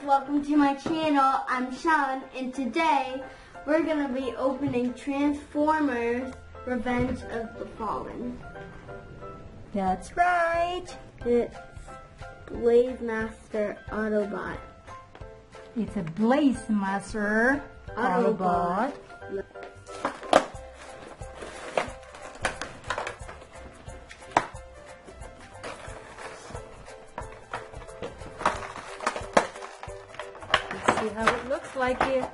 welcome to my channel. I'm Shawn, and today we're going to be opening Transformers Revenge of the Fallen. That's right. It's Blaze Master Autobot. It's a Blaze Master Autobot. See how it looks like here.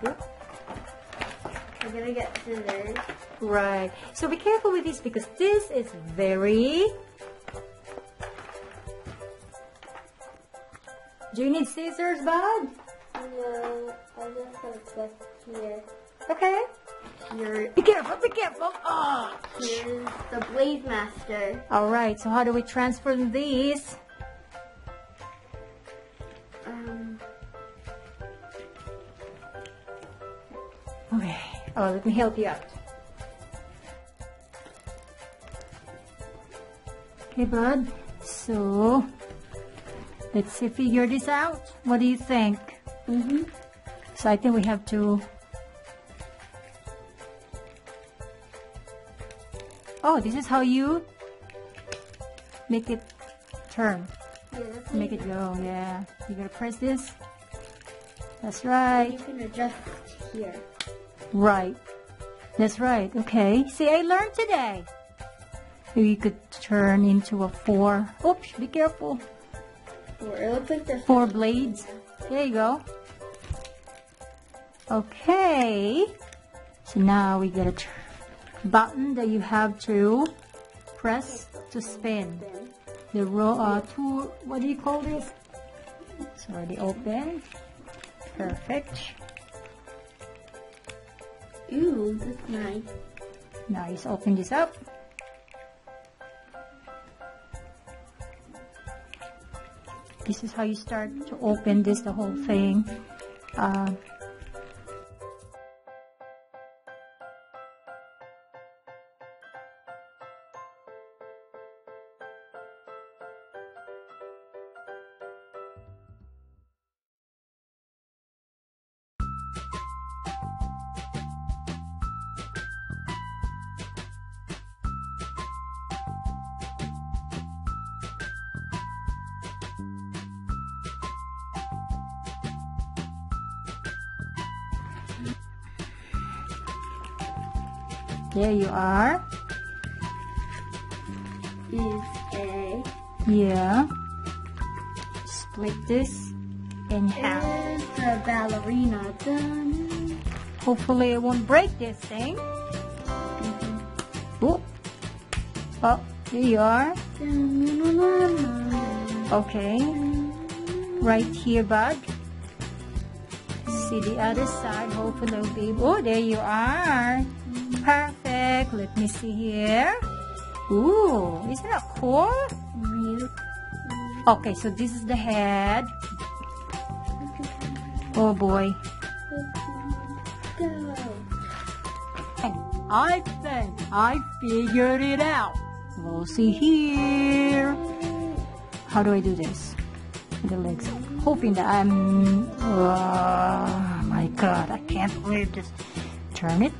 I'm going to get scissors. Right. So be careful with this because this is very... Do you need scissors, bud? No, I just have this here. Okay. Be careful, be careful. Oh. Here's the Blaze Master. Alright, so how do we transform these? Okay. Oh, let me help you out. Okay, bud. So, let's figure this out. What do you think? So I think we have to... Oh, this is how you make it turn. Yeah, that's Make it go, yeah. You gotta press this. That's right. You can adjust here. Right. That's right. Okay. See, I learned today. You could turn into a 4. Oops, be careful. It looks like there's 4 blades. There you go. Okay. So now we get a button that you have to press to spin. The two, what do you call this? It's already open. Perfect. Ooh, that's nice. Nice. Open this up. This is how you start to open this, the whole thing. There you are. Is a... Yeah. Split this in half. There's the ballerina. Dun. Hopefully it won't break this thing. Oh. Oh, there you are. Okay. Right here, bud. See the other side. Hopefully it'll be... Oh, there you are. Perfect. Let me see here. Ooh, isn't that cool? Okay, so this is the head. Oh boy. And I think I figured it out. We'll see here. How do I do this? With the legs. Hoping that I'm... Oh my god, I can't believe this. Turn it.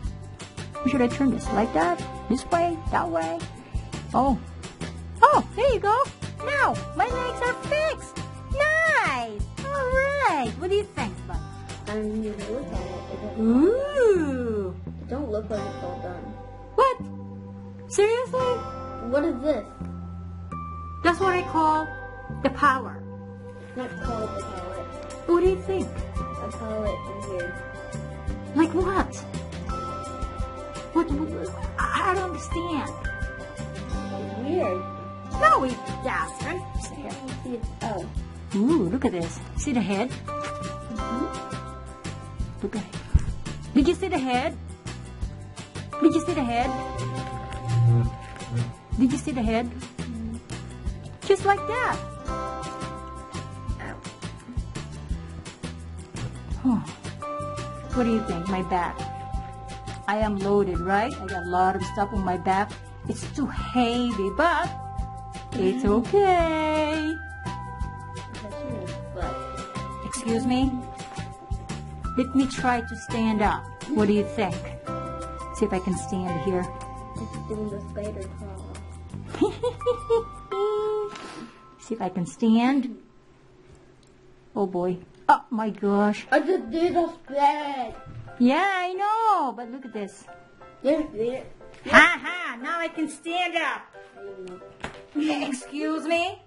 How should I turn this? Like that? This way? That way? Oh. Oh, there you go. Now, my legs are fixed. Nice. All right. What do you think, bud? I mean, you look at it. Ooh. It don't look like it's all done. What? Seriously? What is this? That's what I call the power. Not call it the palette. What do you think? I call it weird. Like what? What? I don't understand. It's weird. No, it doesn't. See here. See it. Oh. Ooh, look at this. See the head? Look at it. Did you see the head? Did you see the head? Did you see the head? Just like that. Oh. What do you think? My back. I am loaded, right? I got a lot of stuff on my back. It's too heavy, but it's okay. Excuse me? Let me try to stand up. What do you think? See if I can stand here. It's doing the spider crawl. See if I can stand. Oh boy. Oh my gosh. I just did a split. Yeah, I know. But look at this. Yes, it. Ha ha. Now I can stand up. Excuse me?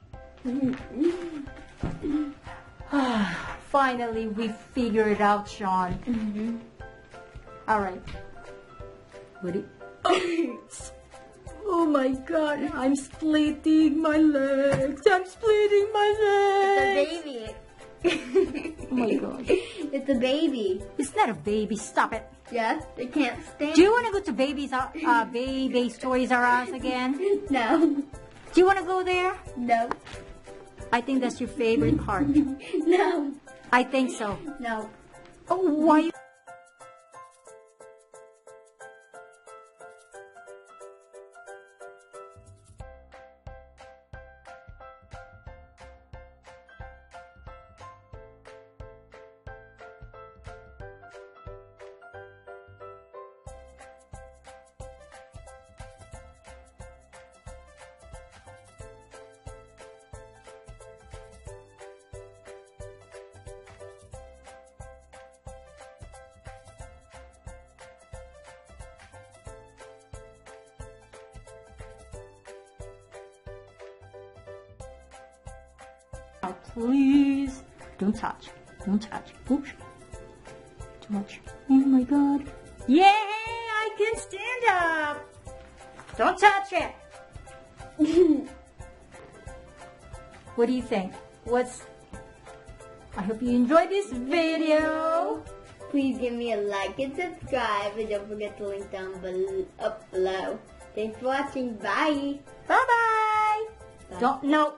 Finally, we figured it out, Shawn. All right. Ready? Oh my God! I'm splitting my legs. I'm splitting my legs. It's a baby. Oh my God! It's a baby. It's not a baby. Stop it. Yes, they can't stand. Do you want to go to Baby's Toys R Us again? No. Do you want to go there? No. I think that's your favorite part. No. I think so. No. Oh, why? Oh, please. Don't touch. Don't touch. Oops. Too much. Oh my God. Yay! I can stand up. Don't touch it. What do you think? I hope you enjoyed this video. Please give me a like and subscribe, and don't forget to link down below. Thanks for watching. Bye. Bye-bye. Bye. Don't, no.